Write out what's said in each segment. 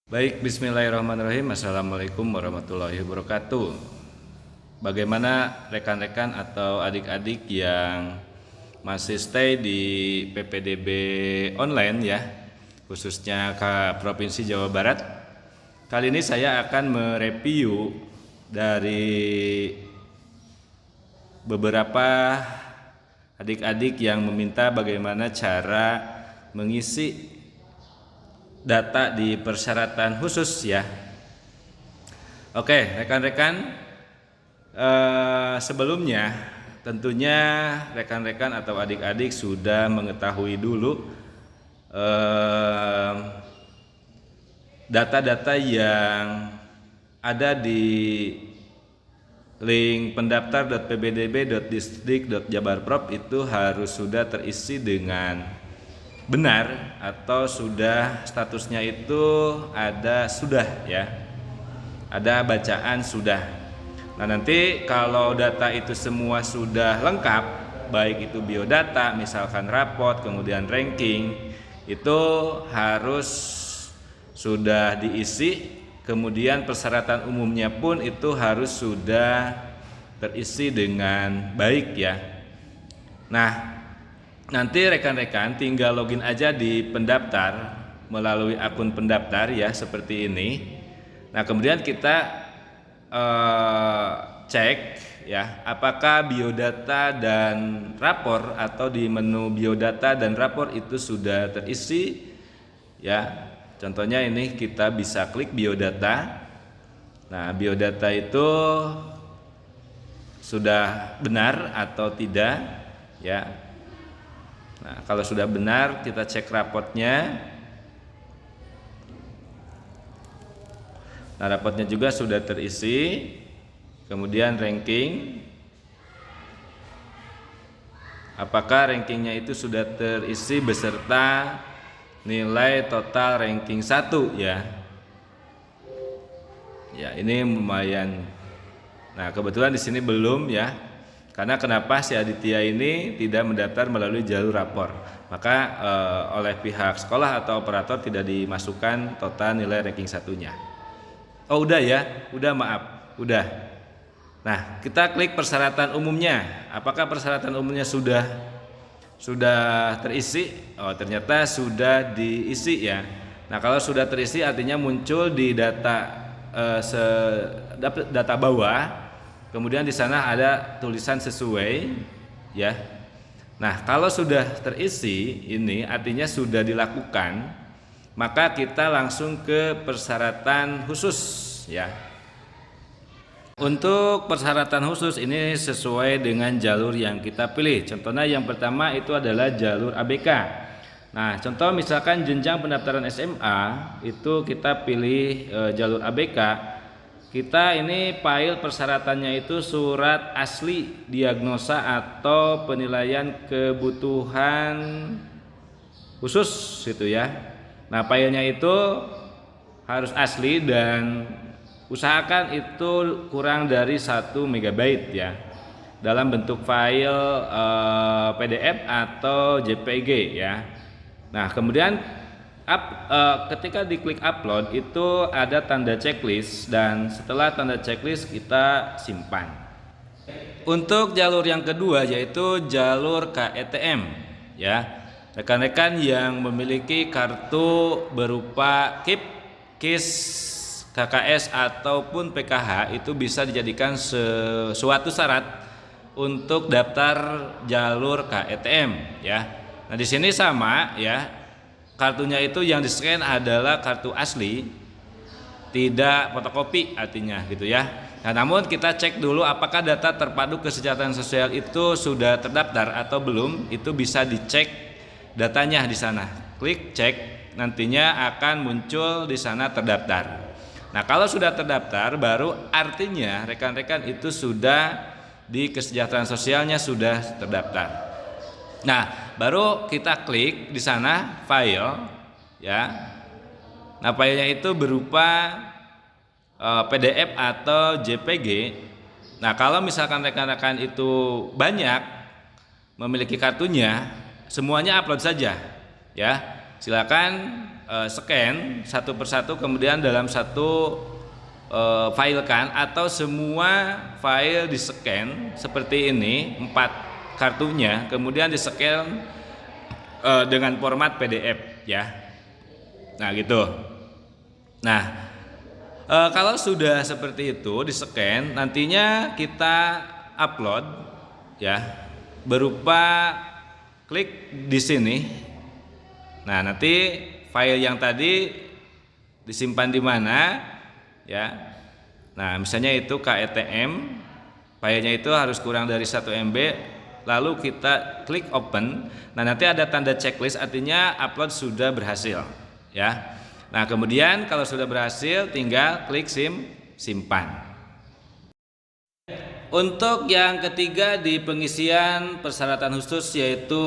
Baik, bismillahirrahmanirrahim. Assalamualaikum warahmatullahi wabarakatuh. Bagaimana rekan-rekan atau adik-adik yang masih stay di PPDB online ya, khususnya ke Provinsi Jawa Barat. Kali ini saya akan mereview dari beberapa adik-adik yang meminta bagaimana cara mengisi data di persyaratan khusus ya. Oke, rekan-rekan, sebelumnya tentunya rekan-rekan atau adik-adik sudah mengetahui dulu data-data yang ada di link pendaftar.ppdb.distrik.jabarprov itu harus sudah terisi dengan benar atau sudah statusnya itu ada sudah ya, ada bacaan sudah. Nah, nanti kalau data itu semua sudah lengkap, baik itu biodata misalkan raport kemudian ranking, itu harus sudah diisi, kemudian persyaratan umumnya pun itu harus sudah terisi dengan baik ya. Nah, nanti rekan-rekan tinggal login aja di pendaftar melalui akun pendaftar ya, seperti ini. Nah, kemudian kita cek ya, apakah biodata dan rapor atau di menu biodata dan rapor itu sudah terisi ya. Contohnya ini kita bisa klik biodata. Nah, biodata itu sudah benar atau tidak ya. Nah, kalau sudah benar kita cek raportnya. Nah, raportnya juga sudah terisi. Kemudian ranking. Apakah rankingnya itu sudah terisi beserta nilai total ranking 1 ya. Ya, ini lumayan. Nah, kebetulan di sini belum ya. Karena kenapa si Aditya ini tidak mendaftar melalui jalur rapor, maka oleh pihak sekolah atau operator tidak dimasukkan total nilai ranking satunya. Oh udah ya, udah maaf, udah. Nah, kita klik persyaratan umumnya. Apakah persyaratan umumnya sudah terisi? Oh, ternyata sudah diisi ya. Nah, kalau sudah terisi artinya muncul di data data bawah. Kemudian di sana ada tulisan sesuai ya. Nah, kalau sudah terisi ini artinya sudah dilakukan, maka kita langsung ke persyaratan khusus ya. Untuk persyaratan khusus ini sesuai dengan jalur yang kita pilih. Contohnya yang pertama itu adalah jalur ABK. Nah, contoh misalkan jenjang pendaftaran SMA itu kita pilih jalur ABK. Kita ini file persyaratannya itu surat asli diagnosa atau penilaian kebutuhan khusus gitu ya. Nah, filenya itu harus asli dan usahakan itu kurang dari 1 MB ya, dalam bentuk file PDF atau JPG ya. Nah, kemudian ketika diklik upload itu ada tanda checklist, dan setelah tanda checklist kita simpan. Untuk jalur yang kedua yaitu jalur KETM ya. Rekan-rekan yang memiliki kartu berupa KIP, KIS, KKS ataupun PKH itu bisa dijadikan suatu syarat untuk daftar jalur KETM ya. Nah, di sini sama ya. Kartunya itu yang di-scan adalah kartu asli, tidak fotokopi artinya gitu ya. Nah, namun kita cek dulu apakah data terpadu kesejahteraan sosial itu sudah terdaftar atau belum. Itu bisa dicek datanya di sana. Klik cek, nantinya akan muncul di sana terdaftar. Nah, kalau sudah terdaftar baru artinya rekan-rekan itu sudah di kesejahteraan sosialnya sudah terdaftar. Nah, baru kita klik di sana file ya. Nah, filenya itu berupa PDF atau JPG. Nah, kalau misalkan rekan-rekan itu banyak memiliki kartunya, semuanya upload saja ya. Silakan scan satu persatu kemudian dalam satu file kan, atau semua file di scan seperti ini 4 kartunya kemudian di scan dengan format PDF ya. Nah gitu. Nah kalau sudah seperti itu di scan, nantinya kita upload ya berupa klik di sini. Nah nanti file yang tadi disimpan di mana ya. Nah misalnya itu KETM, filenya itu harus kurang dari 1 MB, lalu kita klik open. Nah nanti ada tanda checklist, artinya upload sudah berhasil ya. Nah kemudian kalau sudah berhasil tinggal klik simpan. Untuk yang ketiga di pengisian persyaratan khusus, yaitu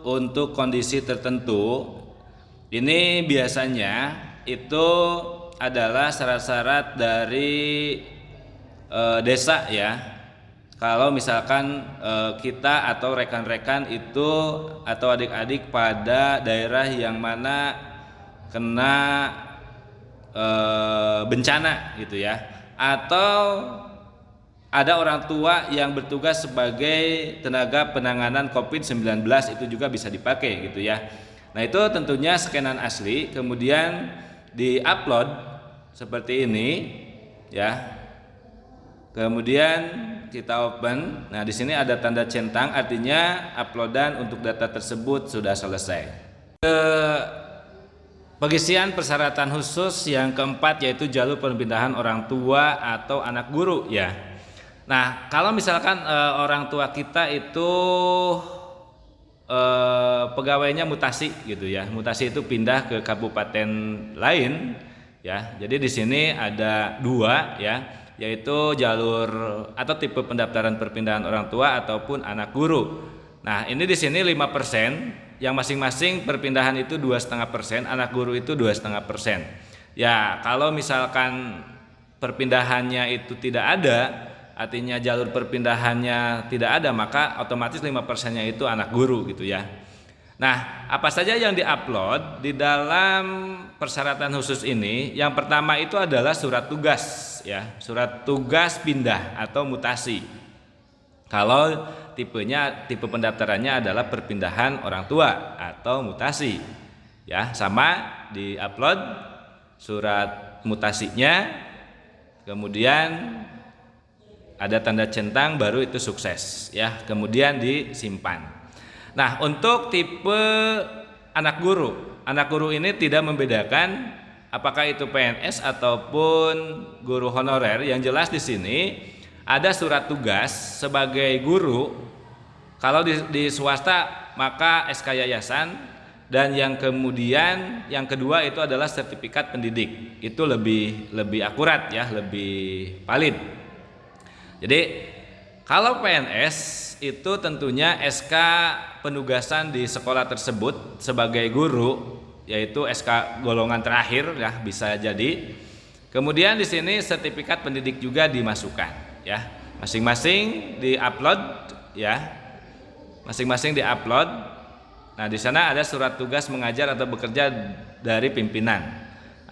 untuk kondisi tertentu, ini biasanya itu adalah syarat-syarat dari desa ya. Kalau misalkan kita atau rekan-rekan itu atau adik-adik pada daerah yang mana kena bencana gitu ya, atau ada orang tua yang bertugas sebagai tenaga penanganan COVID-19, itu juga bisa dipakai gitu ya. Nah itu tentunya scanan asli kemudian di-upload seperti ini ya. Kemudian kita open. Nah di sini ada tanda centang, artinya uploadan untuk data tersebut sudah selesai. Pengisian persyaratan khusus yang keempat yaitu jalur perpindahan orang tua atau anak guru ya. Nah kalau misalkan orang tua kita itu pegawainya mutasi gitu ya, mutasi itu pindah ke kabupaten lain ya. Jadi di sini ada 2 ya, yaitu jalur atau tipe pendaftaran perpindahan orang tua ataupun anak guru. Nah ini di sini 5%, yang masing-masing perpindahan itu 2,5%, anak guru itu 2,5%. Ya kalau misalkan perpindahannya itu tidak ada, artinya jalur perpindahannya tidak ada, maka otomatis 5%-nya itu anak guru gitu ya. Nah apa saja yang diupload di dalam persyaratan khusus ini? Yang pertama itu adalah surat tugas ya, surat tugas pindah atau mutasi. Kalau tipe pendaftarannya adalah perpindahan orang tua atau mutasi ya, sama diupload surat mutasinya, kemudian ada tanda centang, baru itu sukses ya, kemudian disimpan. Nah untuk tipe anak guru ini tidak membedakan apakah itu PNS ataupun guru honorer. Yang jelas di sini ada surat tugas sebagai guru. Kalau di swasta maka SK yayasan, dan yang kemudian yang kedua itu adalah sertifikat pendidik. Itu lebih akurat ya, lebih valid. Jadi kalau PNS itu tentunya SK penugasan di sekolah tersebut sebagai guru, yaitu SK golongan terakhir ya, bisa jadi. Kemudian di sini sertifikat pendidik juga dimasukkan ya. Masing-masing diupload ya. Masing-masing diupload. Nah, di sana ada surat tugas mengajar atau bekerja dari pimpinan.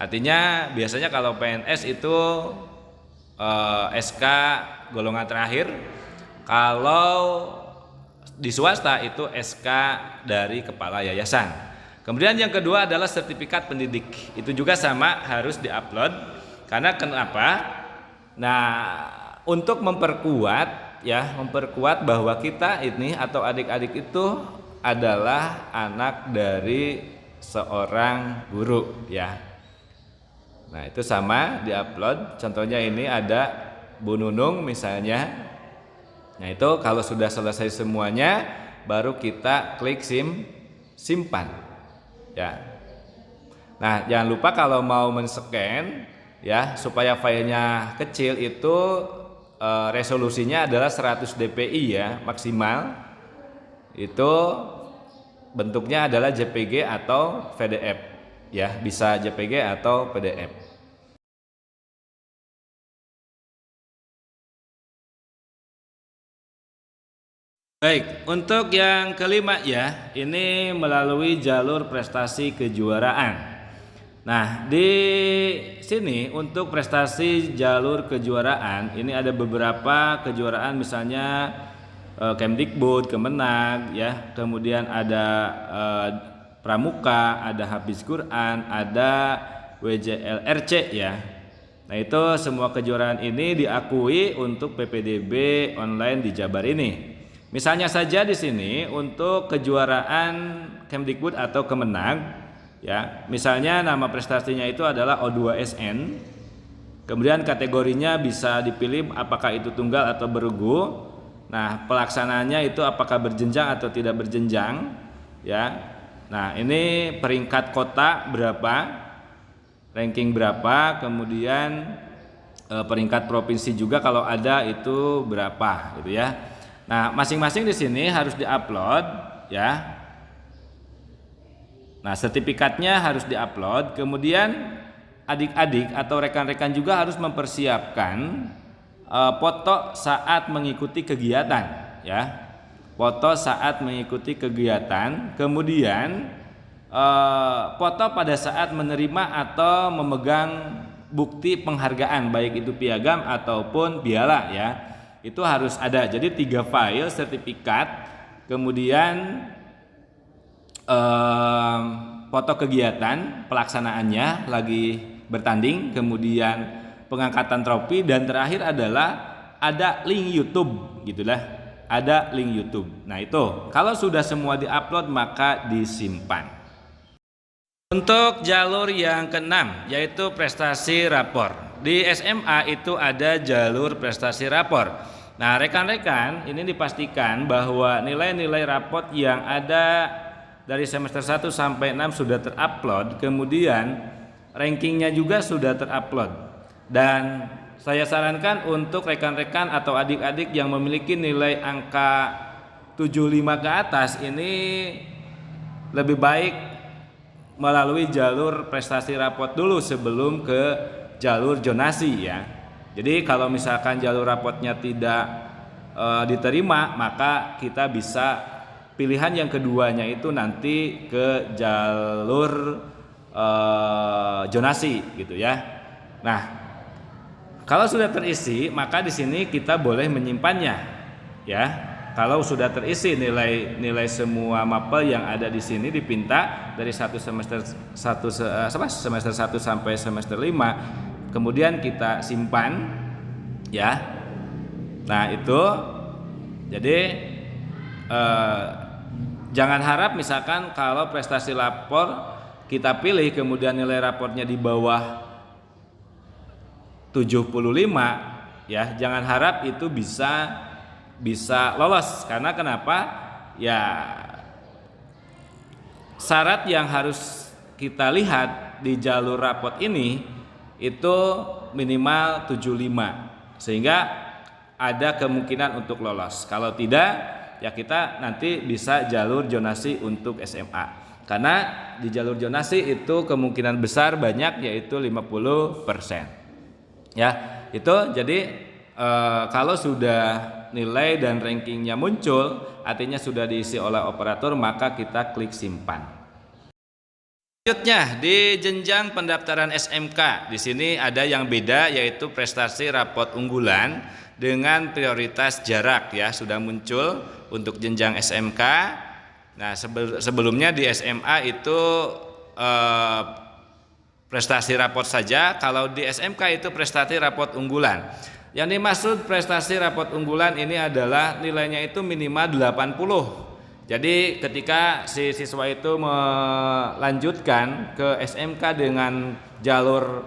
Artinya biasanya kalau PNS itu SK golongan terakhir, kalau di swasta itu SK dari kepala yayasan. Kemudian yang kedua adalah sertifikat pendidik, itu juga sama harus diupload. Karena kenapa? Nah untuk memperkuat bahwa kita ini atau adik-adik itu adalah anak dari seorang guru ya. Nah itu sama diupload. Contohnya ini ada Bu Nunung misalnya. Nah itu kalau sudah selesai semuanya baru kita klik simpan ya. Nah jangan lupa kalau mau men-scan ya, supaya filenya kecil itu resolusinya adalah 100 dpi ya maksimal. Itu bentuknya adalah JPG atau PDF ya, bisa JPG atau PDF. Baik, untuk yang kelima ya, ini melalui jalur prestasi kejuaraan. Nah, di sini untuk prestasi jalur kejuaraan ini ada beberapa kejuaraan, misalnya Kemdikbud, Kemenag ya, kemudian ada Pramuka, ada Hafiz Quran, ada WJLRC ya. Nah, itu semua kejuaraan ini diakui untuk PPDB online di Jabar ini. Misalnya saja di sini untuk kejuaraan Kemdikbud atau Kemenag ya, misalnya nama prestasinya itu adalah O2SN. Kemudian kategorinya bisa dipilih apakah itu tunggal atau bergu. Nah, pelaksananya itu apakah berjenjang atau tidak berjenjang ya. Nah, ini peringkat kota berapa, ranking berapa, kemudian peringkat provinsi juga kalau ada itu berapa gitu ya. Nah, masing-masing di sini harus diupload ya. Nah, sertifikatnya harus diupload. Kemudian adik-adik atau rekan-rekan juga harus mempersiapkan foto saat mengikuti kegiatan ya. Foto saat mengikuti kegiatan, kemudian foto pada saat menerima atau memegang bukti penghargaan, baik itu piagam ataupun piala ya. Itu harus ada. Jadi 3 file sertifikat, kemudian foto kegiatan pelaksanaannya lagi bertanding, kemudian pengangkatan trofi, dan terakhir adalah ada link YouTube gitulah, ada link YouTube. Nah, itu kalau sudah semua diupload maka disimpan. Untuk jalur yang keenam yaitu prestasi rapor. Di SMA itu ada jalur prestasi rapor. Nah, rekan-rekan ini dipastikan bahwa nilai-nilai raport yang ada dari semester 1 sampai 6 sudah terupload, kemudian rankingnya juga sudah terupload. Dan saya sarankan untuk rekan-rekan atau adik-adik yang memiliki nilai angka 75 ke atas ini lebih baik melalui jalur prestasi raport dulu sebelum ke jalur zonasi ya. Jadi kalau misalkan jalur raportnya tidak diterima, maka kita bisa pilihan yang keduanya itu nanti ke jalur zonasi gitu ya. Nah, kalau sudah terisi maka di sini kita boleh menyimpannya ya. Kalau sudah terisi nilai semua mapel yang ada di sini dipinta dari semester 1 sampai semester 5, kemudian kita simpan ya. Nah, itu jadi jangan harap misalkan kalau prestasi lapor kita pilih kemudian nilai raportnya di bawah 75 ya, jangan harap itu bisa lolos. Karena kenapa? Ya, syarat yang harus kita lihat di jalur raport ini itu minimal 75 sehingga ada kemungkinan untuk lolos. Kalau tidak, ya kita nanti bisa jalur zonasi untuk SMA. Karena di jalur zonasi itu kemungkinan besar banyak yaitu 50%. Ya, itu jadi kalau sudah nilai dan rankingnya muncul, artinya sudah diisi oleh operator, maka kita klik simpan. Selanjutnya di jenjang pendaftaran SMK, di sini ada yang beda yaitu prestasi raport unggulan dengan prioritas jarak ya, sudah muncul untuk jenjang SMK. Nah, sebelumnya di SMA itu prestasi raport saja, kalau di SMK itu prestasi raport unggulan. Yang dimaksud prestasi raport unggulan ini adalah nilainya itu minimal 80. Jadi ketika si siswa itu melanjutkan ke SMK dengan jalur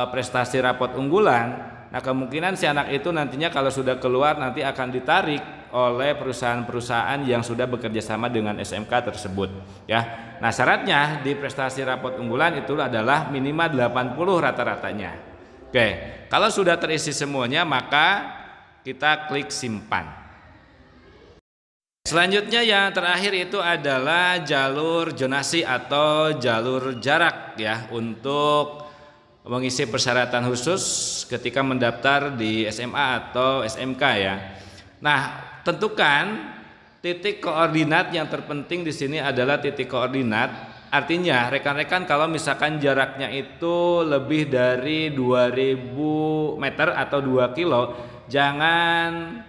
prestasi raport unggulan, nah kemungkinan si anak itu nantinya kalau sudah keluar nanti akan ditarik oleh perusahaan-perusahaan yang sudah bekerja sama dengan SMK tersebut ya. Nah, syaratnya di prestasi raport unggulan itu adalah minimal 80 rata-ratanya. Oke, kalau sudah terisi semuanya maka kita klik simpan. Selanjutnya yang terakhir itu adalah jalur zonasi atau jalur jarak ya, untuk mengisi persyaratan khusus ketika mendaftar di SMA atau SMK ya. Nah, tentukan titik koordinat yang terpenting di sini adalah titik koordinat artinya rekan-rekan kalau misalkan jaraknya itu lebih dari 2000 meter atau 2 kilo, jangan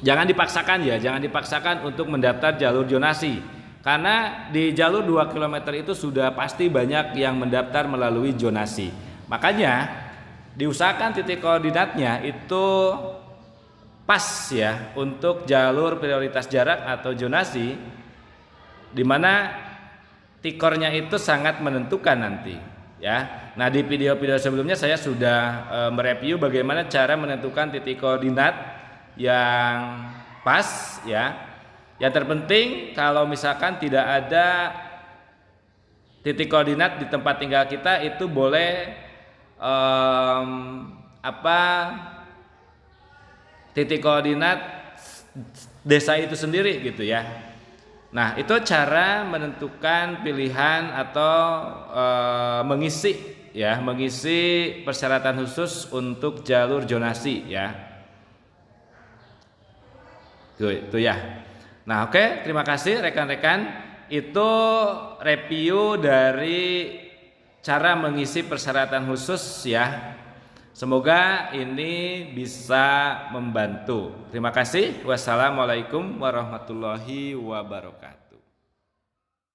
dipaksakan ya, jangan dipaksakan untuk mendaftar jalur zonasi. Karena di jalur 2 km itu sudah pasti banyak yang mendaftar melalui zonasi. Makanya diusahakan titik koordinatnya itu pas ya untuk jalur prioritas jarak atau zonasi, di mana tikornya itu sangat menentukan nanti ya. Nah, di video-video sebelumnya saya sudah mereview bagaimana cara menentukan titik koordinat yang pas ya. Yang terpenting kalau misalkan tidak ada titik koordinat di tempat tinggal kita, itu boleh titik koordinat desa itu sendiri gitu ya. Nah, itu cara menentukan pilihan atau mengisi persyaratan khusus untuk jalur zonasi ya. Itu ya. Nah, oke, terima kasih rekan-rekan. Itu review dari cara mengisi persyaratan khusus ya. Semoga ini bisa membantu. Terima kasih. Wassalamualaikum warahmatullahi wabarakatuh.